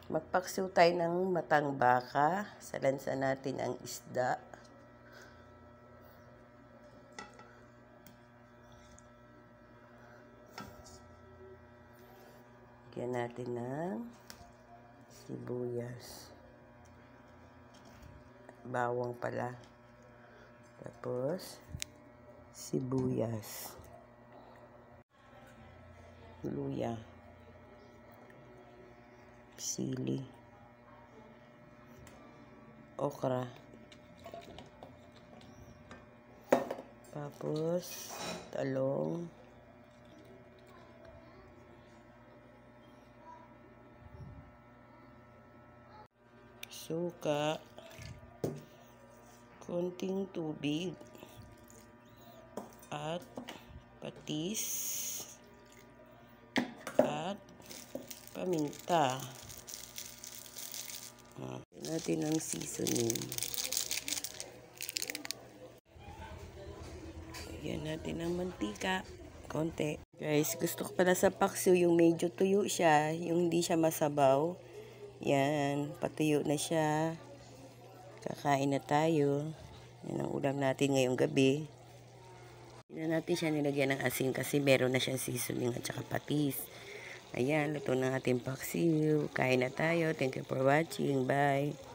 Magpaksiw tayo ng matang baka. Salansan natin ang isda. Lagyan natin ng sibuyas. Bawang pala. Tapos, sibuyas. Luya. Sili. Okra. Tapos, talong. Suka. Konting tubig. At patis. At paminta. Natin ang seasoning. Lagyan natin ng mantika. Konti. Guys, gusto ko pala sa paksiw yung medyo tuyo siya. Yung hindi siya masabaw. Yan. Patuyo na siya. Kakain na tayo. Yan ang ulam natin ngayong gabi. Hindi na natin siya nilagyan ng asin kasi meron na siyang seasoning at saka patis. Ayan, luto na ating paksiw. Kain na tayo. Thank you for watching. Bye.